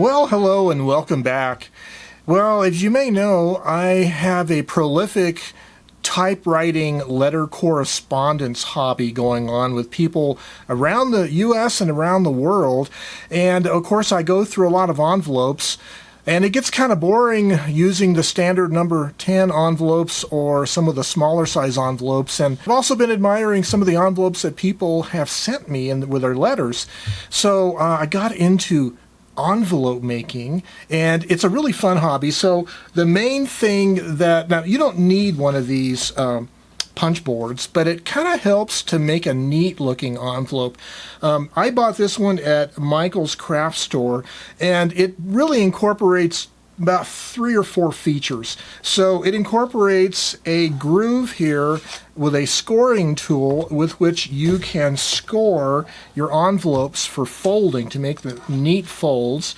Well, hello and welcome back. Well, as you may know, I have a prolific typewriting letter correspondence hobby going on with people around the US and around the world. And of course, I go through a lot of envelopes, and it gets kind of boring using the standard number 10 envelopes or some of the smaller size envelopes. And I've also been admiring some of the envelopes that people have sent me with their letters. So I got into envelope making, and it's a really fun hobby. So the main thing now you don't need one of these punch boards, but it kind of helps to make a neat looking envelope. I bought this one at Michael's craft store, and it really incorporates about 3 or 4 features. So it incorporates a groove here with a scoring tool with which you can score your envelopes for folding to make the neat folds.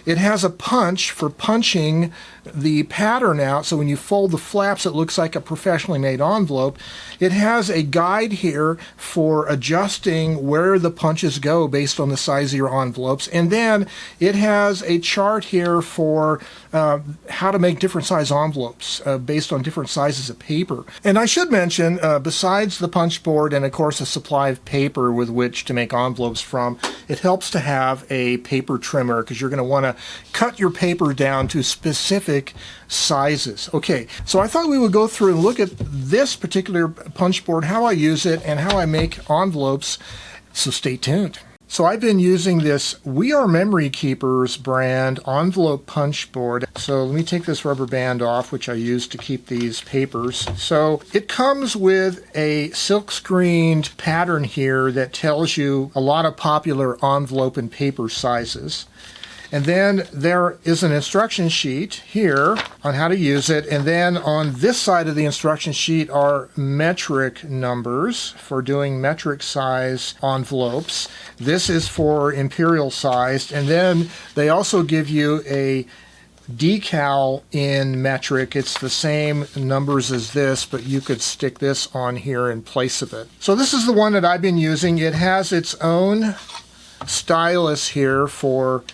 It has a punch for punching the pattern out, so when you fold the flaps it looks like a professionally made envelope. It has a guide here for adjusting where the punches go based on the size of your envelopes, and then it has a chart here for how to make different size envelopes based on different sizes of paper. And I should mention, besides the punch board and of course a supply of paper with which to make envelopes from, it helps to have a paper trimmer, because you're going to want to cut your paper down to specific sizes. Okay, so I thought we would go through and look at this particular punch board, how I use it, and how I make envelopes, so stay tuned. So I've been using this We Are Memory Keepers brand envelope punch board. So let me take this rubber band off, which I use to keep these papers. So it comes with a silk screened pattern here that tells you a lot of popular envelope and paper sizes. And then there is an instruction sheet here on how to use it. And then on this side of the instruction sheet are metric numbers for doing metric size envelopes. This is for imperial sized. And then they also give you a decal in metric. It's the same numbers as this, but you could stick this on here in place of it. So this is the one that I've been using. It has its own stylus here for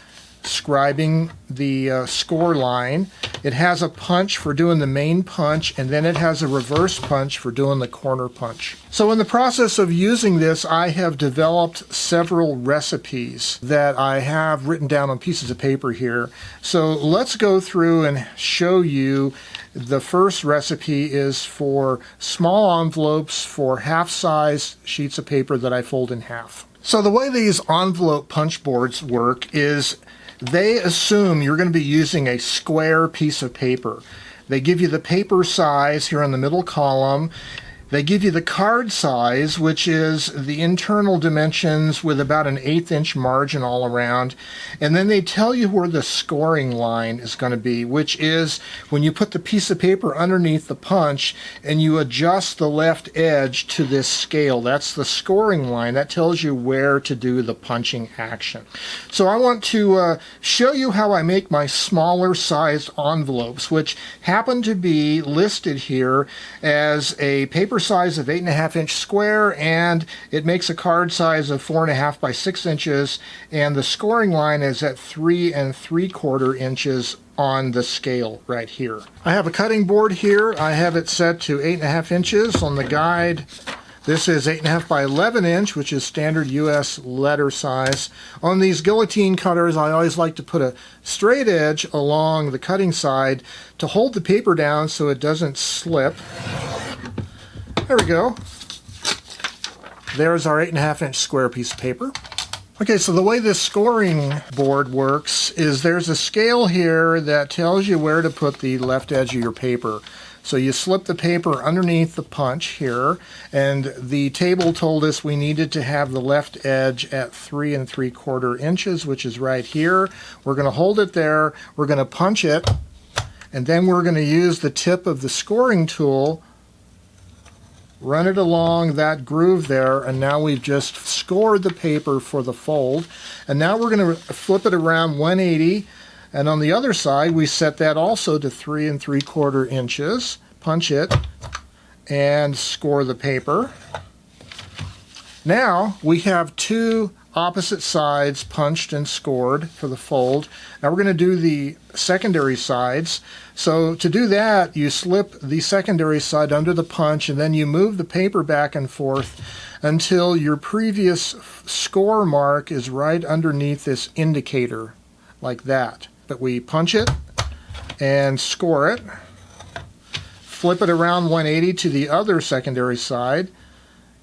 scribing the score line. It has a punch for doing the main punch, and then it has a reverse punch for doing the corner punch. So in the process of using this, I have developed several recipes that I have written down on pieces of paper here. So let's go through and show you. The first recipe is for small envelopes for half-size sheets of paper that I fold in half. So the way these envelope punch boards work is they assume you're going to be using a square piece of paper. They give you the paper size here on the middle column. They give you the card size, which is the internal dimensions with about an 1/8 inch margin all around. And then they tell you where the scoring line is going to be, which is when you put the piece of paper underneath the punch and you adjust the left edge to this scale. That's the scoring line. That tells you where to do the punching action. So I want to show you how I make my smaller sized envelopes, which happen to be listed here as a paper size of 8.5 inch square, and it makes a card size of 4.5 by 6 inches, and the scoring line is at 3 3/4 inches on the scale right here. I have a cutting board here. I have it set to 8.5 inches. On the guide, this is 8.5 by 11 inch, which is standard US letter size. On these guillotine cutters, I always like to put a straight edge along the cutting side to hold the paper down so it doesn't slip. There we go. There's our 8.5 inch square piece of paper. Okay, so the way this scoring board works is there's a scale here that tells you where to put the left edge of your paper. So you slip the paper underneath the punch here, and the table told us we needed to have the left edge at 3 3/4 inches, which is right here. We're going to hold it there, we're going to punch it, and then we're going to use the tip of the scoring tool, run it along that groove there, and now we've just scored the paper for the fold. And now we're going to flip it around 180, and on the other side we set that also to 3 3/4 inches, punch it, and score the paper. Now we have 2 opposite sides punched and scored for the fold. Now we're going to do the secondary sides. So to do that, you slip the secondary side under the punch, and then you move the paper back and forth until your previous score mark is right underneath this indicator, like that. But we punch it and score it, flip it around 180 to the other secondary side,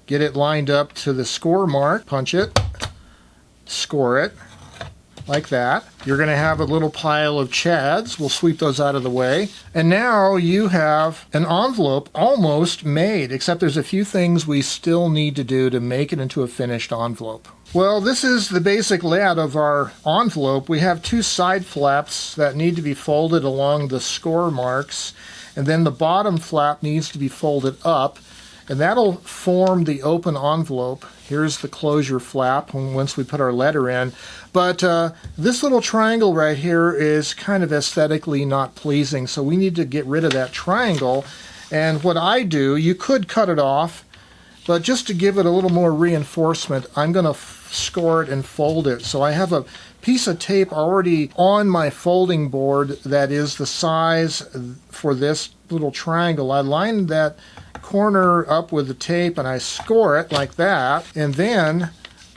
get it lined up to the score mark, punch it, score it, like that. You're going to have a little pile of chads. We'll sweep those out of the way. And now you have an envelope almost made, except there's a few things we still need to do to make it into a finished envelope. Well, this is the basic layout of our envelope. We have two side flaps that need to be folded along the score marks, and then the bottom flap needs to be folded up, and that'll form the open envelope. Here's the closure flap once we put our letter in. But this little triangle right here is kind of aesthetically not pleasing, so we need to get rid of that triangle. And what I do, you could cut it off, but just to give it a little more reinforcement, I'm going to score it and fold it. So I have a piece of tape already on my folding board that is the size for this little triangle. I lined that corner up with the tape and I score it like that, and then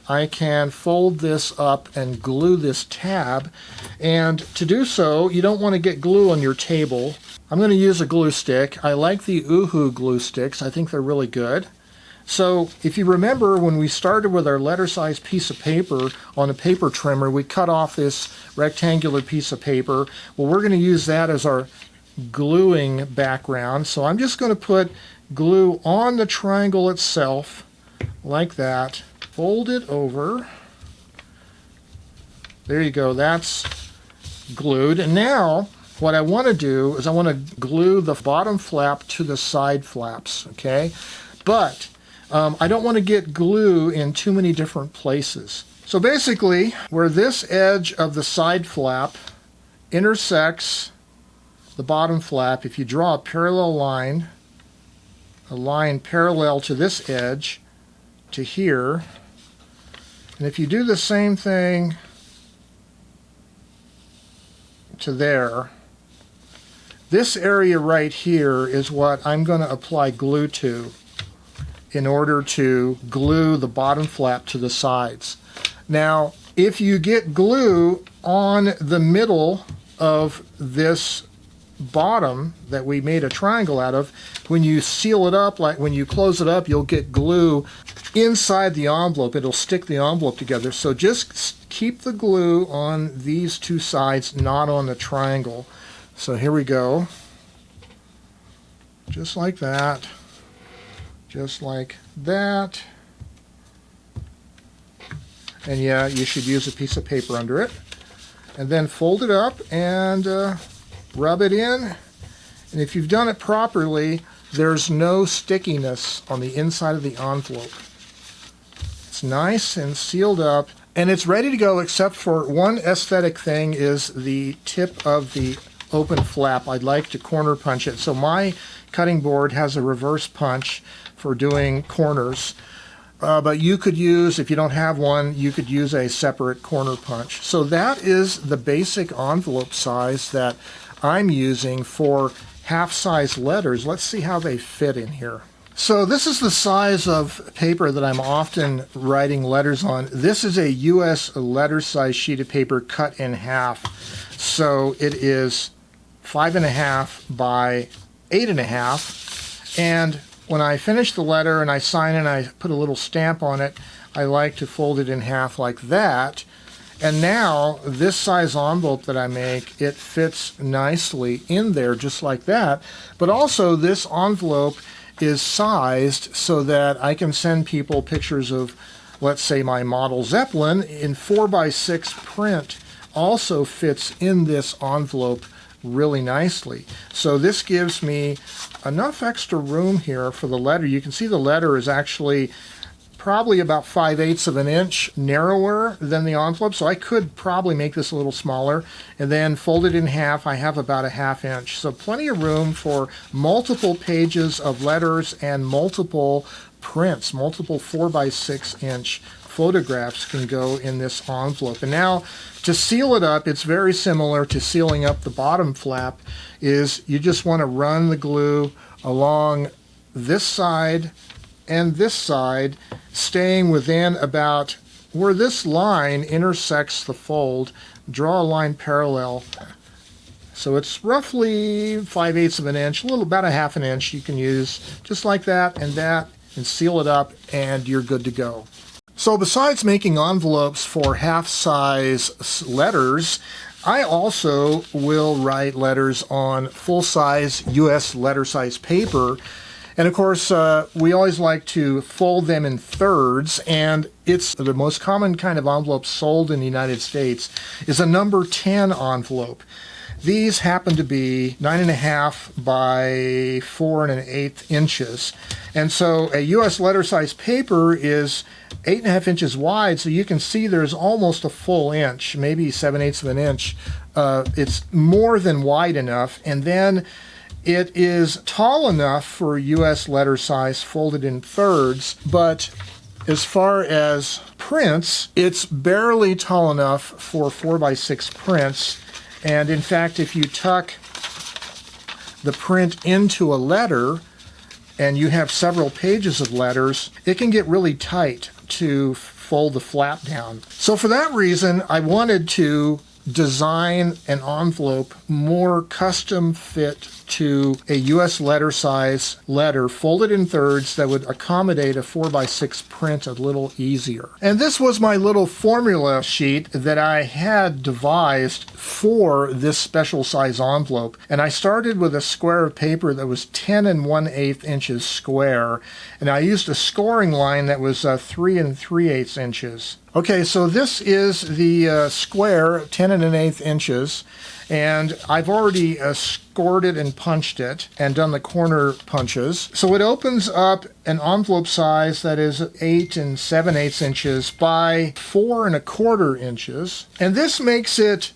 I can fold this up and glue this tab. And to do so, you don't want to get glue on your table. I'm going to use a glue stick. I like the Oohoo glue sticks. I think they're really good. So if you remember when we started with our letter size piece of paper on a paper trimmer, we cut off this rectangular piece of paper. Well, we're going to use that as our gluing background. So I'm just going to put glue on the triangle itself like that. Fold it over. There you go, that's glued. And now what I want to do is I want to glue the bottom flap to the side flaps, okay? But I don't want to get glue in too many different places. So basically, where this edge of the side flap intersects the bottom flap, if you draw a parallel line, a line parallel to this edge to here, and if you do the same thing to there, this area right here is what I'm going to apply glue to in order to glue the bottom flap to the sides. Now, if you get glue on the middle of this bottom that we made a triangle out of, when you seal it up, like when you close it up, you'll get glue inside the envelope. It'll stick the envelope together. So just keep the glue on these two sides, not on the triangle. So here we go. Just like that. Just like that. And yeah, you should use a piece of paper under it. And then fold it up and rub it in. And if you've done it properly, there's no stickiness on the inside of the envelope. It's nice and sealed up, and it's ready to go, except for one aesthetic thing is the tip of the open flap. I'd like to corner punch it. So my cutting board has a reverse punch for doing corners. But you could use, if you don't have one, you could use a separate corner punch. So that is the basic envelope size that I'm using for half-size letters. Let's see how they fit in here. So this is the size of paper that I'm often writing letters on. This is a US letter size sheet of paper cut in half. So it is 5.5 by 8.5. And when I finish the letter and I sign it and I put a little stamp on it, I like to fold it in half like that. And now this size envelope that I make, it fits nicely in there just like that. But also this envelope is sized so that I can send people pictures of, let's say, my model Zeppelin in 4x6 print also fits in this envelope really nicely. So this gives me enough extra room here for the letter. You can see the letter is actually probably about 5/8 of an inch narrower than the envelope, so I could probably make this a little smaller and then fold it in half. I have about a 1/2 inch, so plenty of room for multiple pages of letters and multiple prints. Multiple 4 by 6 inch photographs can go in this envelope. And now to seal it up, it's very similar to sealing up the bottom flap. Is you just want to run the glue along this side and this side, staying within about where this line intersects the fold. Draw a line parallel. So it's roughly 5/8 of an inch, a little about a half an inch you can use, just like that, and seal it up, and you're good to go. So besides making envelopes for half-size letters, I also will write letters on full-size U.S. letter-size paper. And of course, we always like to fold them in thirds, and it's the most common kind of envelope sold in the United States is a number 10 envelope. These happen to be 9.5 by 4 1/8 inches. And so a U.S. letter size paper is 8.5 inches wide, so you can see there's almost a full inch, maybe 7/8 of an inch. It's more than wide enough, and then it is tall enough for U.S. letter size folded in thirds, but as far as prints, it's barely tall enough for 4 by 6 prints. And in fact, if you tuck the print into a letter and you have several pages of letters, it can get really tight to fold the flap down. So for that reason, I wanted to design an envelope more custom fit to a U.S. letter size letter folded in thirds that would accommodate a 4 by 6 print a little easier. And this was my little formula sheet that I had devised for this special size envelope. And I started with a square of paper that was 10 1/8 inches square, and I used a scoring line that was 3 3/8 inches. Okay, so this is the square, 10 1/8 inches, and I've already scored it and punched it and done the corner punches. So it opens up an envelope size that is 8 7/8 inches by 4 1/4 inches, and this makes it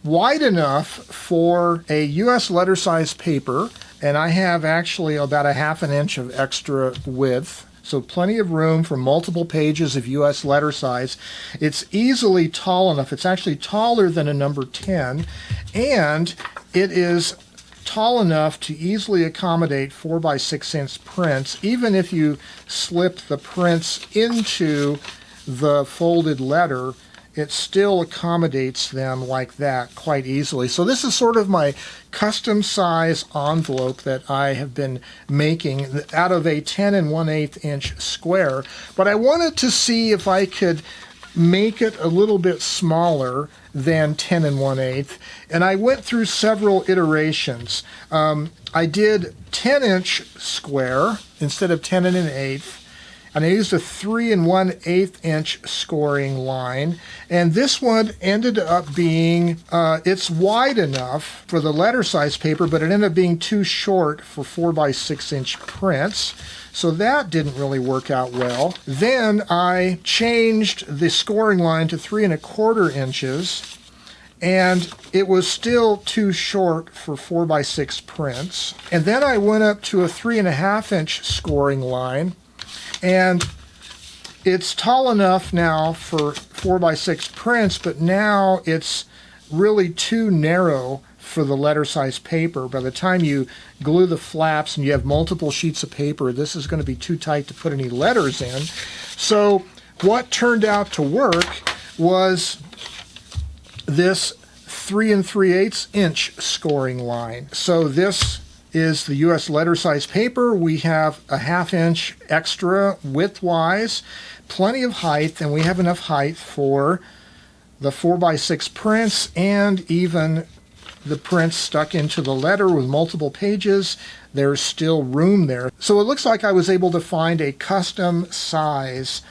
wide enough for a U.S. letter size paper, and I have actually about a half an inch of extra width. So plenty of room for multiple pages of U.S. letter size. It's easily tall enough. It's actually taller than a number 10, and it is tall enough to easily accommodate 4 by 6 inch prints, even if you slip the prints into the folded letter. It still accommodates them like that quite easily. So this is sort of my custom size envelope that I have been making out of a 10 1/8 inch square. But I wanted to see if I could make it a little bit smaller than 10 1/8. And I went through several iterations. I did 10-inch square instead of 10 1/8. And I used a 3 1/8 inch scoring line, and this one ended up being, it's wide enough for the letter size paper, but it ended up being too short for 4 by 6 inch prints, so that didn't really work out well. Then I changed the scoring line to 3 1/4 inches, and it was still too short for 4 by 6 prints. And then I went up to a 3 1/2 inch scoring line, and it's tall enough now for 4 by 6 prints, but now it's really too narrow for the letter size paper. By the time you glue the flaps and you have multiple sheets of paper, this is going to be too tight to put any letters in. So what turned out to work was this 3 3/8 inch scoring line. So this is the U.S. letter size paper. We have a half inch extra width-wise, plenty of height, and we have enough height for the 4 by 6 prints and even the prints stuck into the letter with multiple pages. There's still room there. So it looks like I was able to find a custom size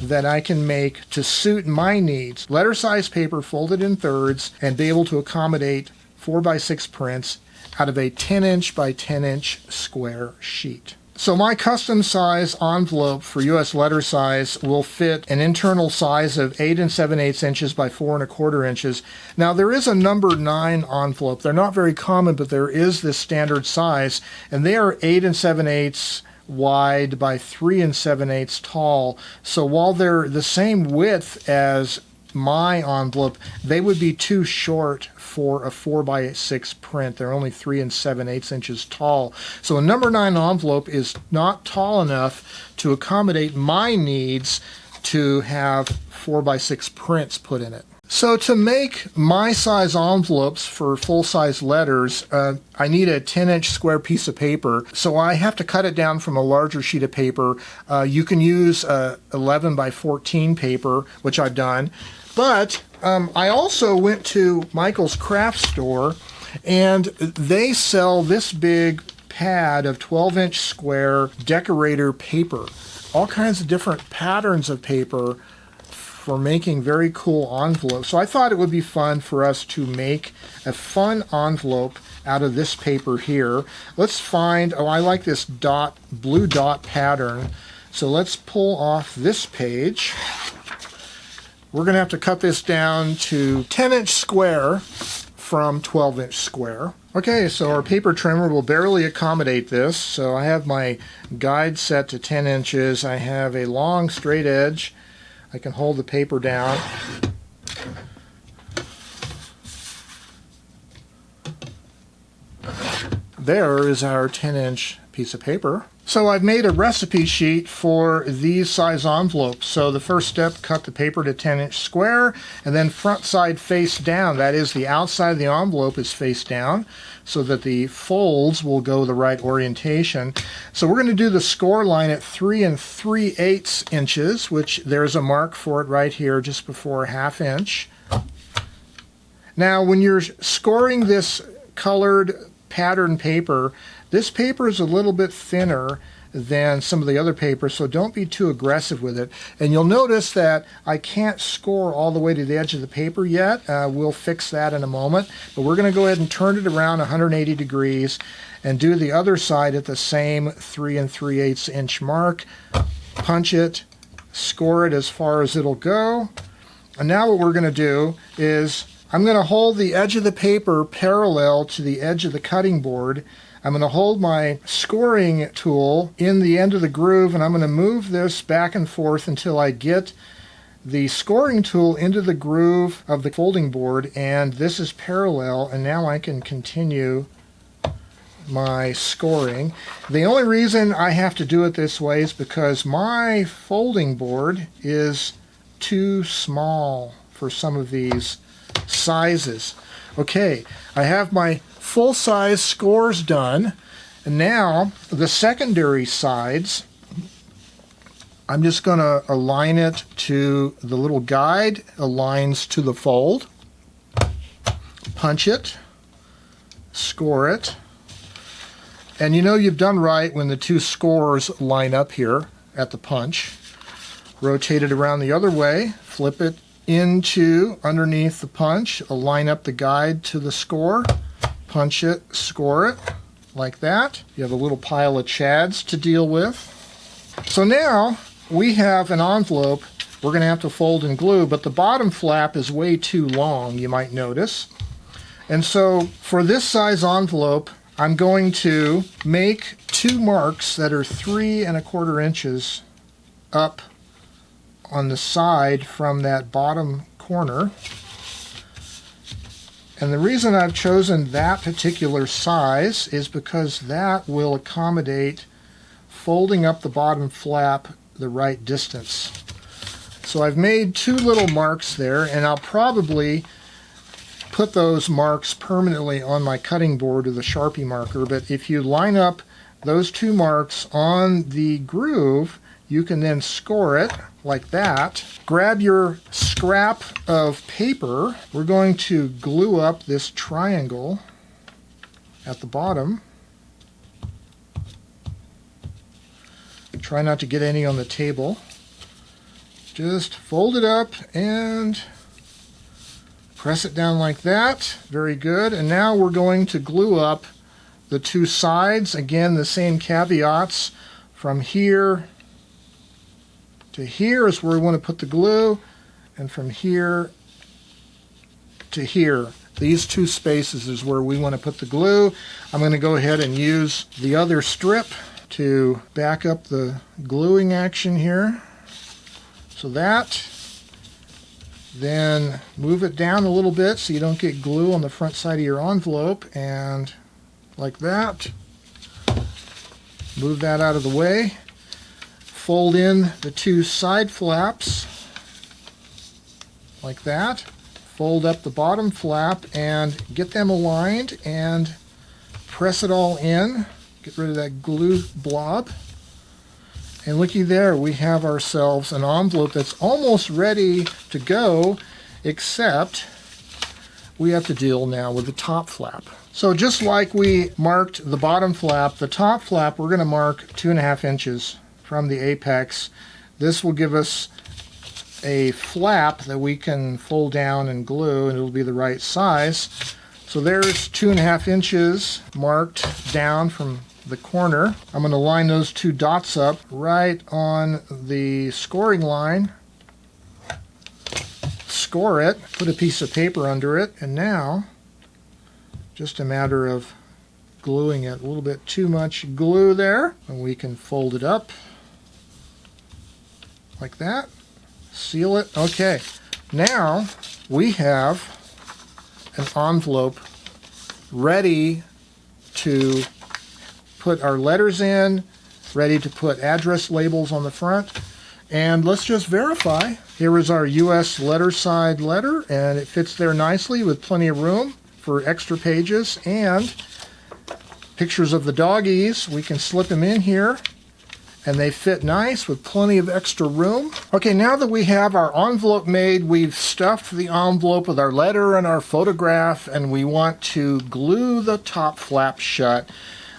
that I can make to suit my needs. Letter size paper folded in thirds and be able to accommodate 4 by 6 prints out of a 10-inch by 10-inch square sheet. So my custom size envelope for U.S. letter size will fit an internal size of 8 7/8 inches by 4 1/4 inches. Now there is a number 9 envelope. They're not very common, but there is this standard size, and they are 8 7/8 wide by 3 7/8 tall. So while they're the same width as my envelope, they would be too short for a 4x6 print. They're only 3 7/8 inches tall. So a number 9 envelope is not tall enough to accommodate my needs to have 4x6 prints put in it. So to make my size envelopes for full-size letters, I need a 10-inch square piece of paper. So I have to cut it down from a larger sheet of paper. You can use 11 by 14 paper, which I've done. But I also went to Michael's craft store, and they sell this big pad of 12-inch square decorator paper. All kinds of different patterns of paper for making very cool envelopes. So I thought it would be fun for us to make a fun envelope out of this paper here. Let's find, I like this blue dot pattern. So let's pull off this page. We're going to have to cut this down to 10-inch square from 12-inch square. Okay, so our paper trimmer will barely accommodate this. So I have my guide set to 10 inches. I have a long straight edge. I can hold the paper down. There is our 10-inch piece of paper. So I've made a recipe sheet for these size envelopes. So the first step, cut the paper to 10-inch square, and then front side face down. That is, the outside of the envelope is face down so that the folds will go the right orientation. So we're going to do the score line at 3 3/8 inches, which there's a mark for it right here just before a 1/2 inch. Now when you're scoring this colored pattern paper, this paper is a little bit thinner than some of the other papers, so don't be too aggressive with it. And you'll notice that I can't score all the way to the edge of the paper yet. We'll fix that in a moment, but we're going to go ahead and turn it around 180 degrees and do the other side at the same 3 3/8 inch mark. Punch it, score it as far as it'll go. And now what we're going to do is I'm going to hold the edge of the paper parallel to the edge of the cutting board. I'm going to hold my scoring tool in the end of the groove, and I'm going to move this back and forth until I get the scoring tool into the groove of the folding board, and this is parallel, and now I can continue my scoring. The only reason I have to do it this way is because my folding board is too small for some of these sizes. Okay, I have my full-size scores done, and now the secondary sides, I'm just going to align it to the little guide aligns to the fold, punch it, score it, and you know you've done right when the two scores line up here at the punch. Rotate it around the other way, flip it into underneath the punch, align up the guide to the score, punch it, score it, like that. You have a little pile of chads to deal with. So now we have an envelope we're going to have to fold and glue, but the bottom flap is way too long, you might notice. And so for this size envelope, I'm going to make 2 marks that are 3 1/4 inches up on the side from that bottom corner. And the reason I've chosen that particular size is because that will accommodate folding up the bottom flap the right distance. So I've made 2 little marks there, and I'll probably put those marks permanently on my cutting board with a Sharpie marker, but if you line up those 2 marks on the groove, you can then score it like that. Grab your scrap of paper. We're going to glue up this triangle at the bottom. Try not to get any on the table. Just fold it up and press it down like that. Very good. And now we're going to glue up the 2 sides. Again, the same caveats. From here to here is where we want to put the glue, and from here to here, these 2 spaces is where we want to put the glue. I'm going to go ahead and use the other strip to back up the gluing action here. So that, then move it down a little bit so you don't get glue on the front side of your envelope, and like that. Move that out of the way. Fold in the two side flaps like that. Fold up the bottom flap and get them aligned and press it all in. Get rid of that glue blob. And looky there, we have ourselves an envelope that's almost ready to go, except we have to deal now with the top flap. So just like we marked the bottom flap, the top flap we're going to mark 2.5 inches from the apex. This will give us a flap that we can fold down and glue, and it'll be the right size. So there's 2.5 inches marked down from the corner. I'm going to line those two dots up right on the scoring line. Score it, put a piece of paper under it, and now just a matter of gluing it. A little bit too much glue there, and we can fold it up like that. Seal it. Okay, now we have an envelope ready to put our letters in, ready to put address labels on the front. And let's just verify. Here is our U.S. letter side letter, and it fits there nicely with plenty of room for extra pages and pictures of the doggies. We can slip them in here, and they fit nice with plenty of extra room. Okay, now that we have our envelope made, we've stuffed the envelope with our letter and our photograph, and we want to glue the top flap shut.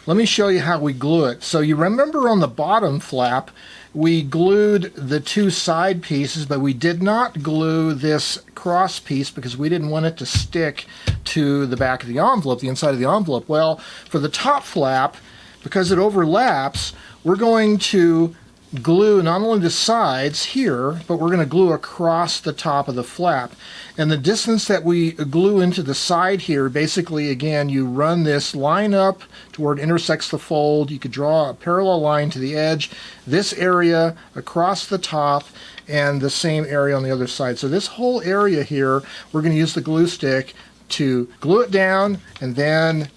Let me show you how we glue it. So you remember on the bottom flap, we glued the two side pieces, but we did not glue this cross piece because we didn't want it to stick to the back of the envelope, the inside of the envelope. Well, for the top flap, because it overlaps, we're going to glue not only the sides here, but we're going to glue across the top of the flap. And the distance that we glue into the side here, basically, again, you run this line up to where it intersects the fold. You could draw a parallel line to the edge, this area across the top, and the same area on the other side. So this whole area here, we're going to use the glue stick to glue it down and then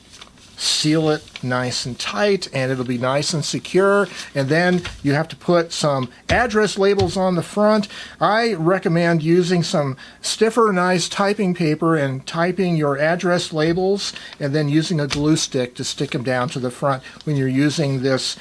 seal it nice and tight, and it'll be nice and secure. And then you have to put some address labels on the front. I recommend using some stiffer, nice typing paper and typing your address labels, and then using a glue stick to stick them down to the front when you're using this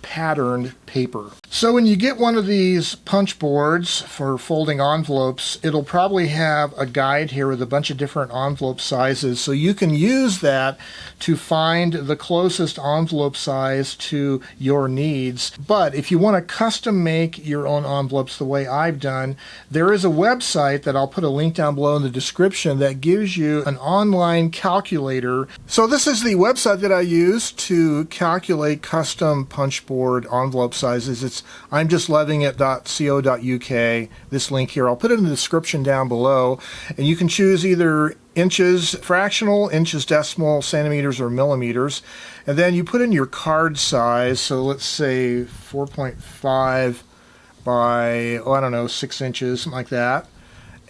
patterned paper. So when you get one of these punch boards for folding envelopes, it'll probably have a guide here with a bunch of different envelope sizes, so you can use that to find the closest envelope size to your needs. But if you want to custom make your own envelopes the way I've done, there is a website that I'll put a link down below in the description that gives you an online calculator. So this is the website that I use to calculate custom punch board envelope sizes. It's imjustlovingit.co.uk. This link here, I'll put it in the description down below, and you can choose either inches fractional, inches decimal, centimeters, or millimeters, and then you put in your card size. So let's say 4.5 by, I don't know, 6 inches, something like that.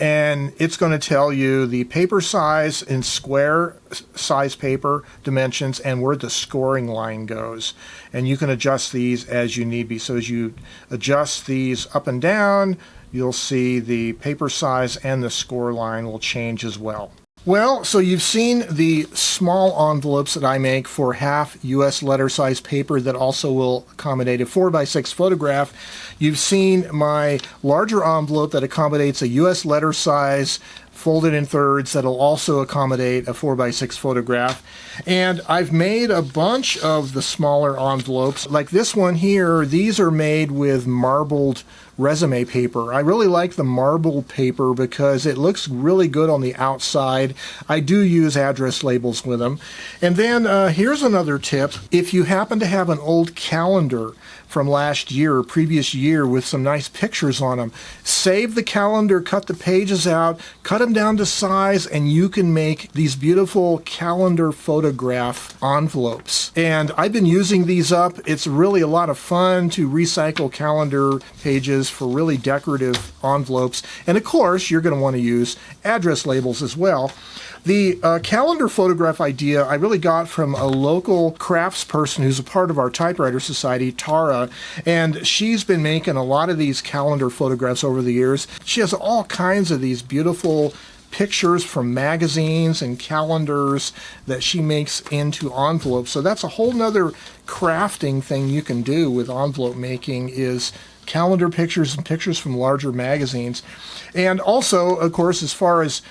And it's going to tell you the paper size in square size paper dimensions and where the scoring line goes. And you can adjust these as you need be. So as you adjust these up and down, you'll see the paper size and the score line will change as well. Well, so you've seen the small envelopes that I make for half U.S. letter size paper that also will accommodate a 4x6 photograph. You've seen my larger envelope that accommodates a U.S. letter size folded in thirds that'll also accommodate a 4x6 photograph. And I've made a bunch of the smaller envelopes. Like this one here, these are made with marbled resume paper. I really like the marble paper because it looks really good on the outside. I do use address labels with them. And then here's another tip. If you happen to have an old calendar from last year or previous year with some nice pictures on them, save the calendar, cut the pages out, cut them down to size, and you can make these beautiful calendar photograph envelopes. And I've been using these up. It's really a lot of fun to recycle calendar pages for really decorative envelopes. And of course, you're going to want to use address labels as well. The calendar photograph idea I really got from a local craftsperson who's a part of our typewriter society, Tara, and she's been making a lot of these calendar photographs over the years. She has all kinds of these beautiful pictures from magazines and calendars that she makes into envelopes. So that's a whole nother crafting thing you can do with envelope making, is calendar pictures and pictures from larger magazines. And also, of course, as far as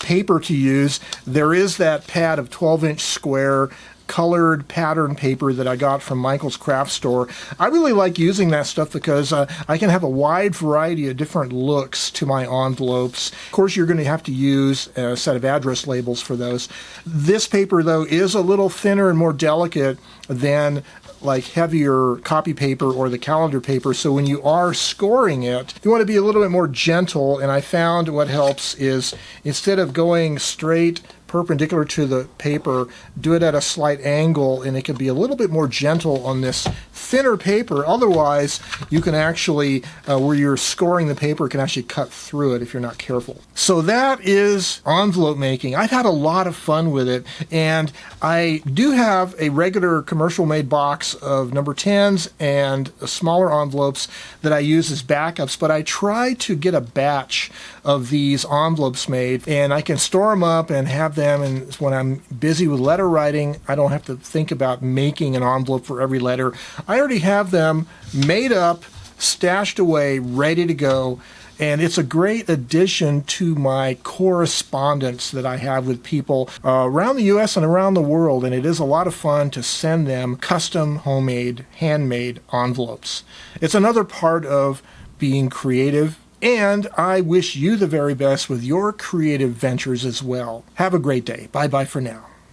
paper to use, there is that pad of 12-inch square colored pattern paper that I got from Michael's Craft Store. I really like using that stuff because I can have a wide variety of different looks to my envelopes. Of course, you're going to have to use a set of address labels for those. This paper, though, is a little thinner and more delicate than like heavier copy paper or the calendar paper. So when you are scoring it, you want to be a little bit more gentle. And I found what helps is, instead of going straight perpendicular to the paper, do it at a slight angle, and it can be a little bit more gentle on this thinner paper. Otherwise, you can actually, where you're scoring the paper, can actually cut through it if you're not careful. So that is envelope making. I've had a lot of fun with it, and I do have a regular commercial made box of number 10s and smaller envelopes that I use as backups, but I try to get a batch of these envelopes made, and I can store them up and have them, and when I'm busy with letter writing, I don't have to think about making an envelope for every letter. I already have them made up, stashed away, ready to go, and it's a great addition to my correspondence that I have with people around the U.S. and around the world, and it is a lot of fun to send them custom, homemade, handmade envelopes. It's another part of being creative, and I wish you the very best with your creative ventures as well. Have a great day. Bye-bye for now.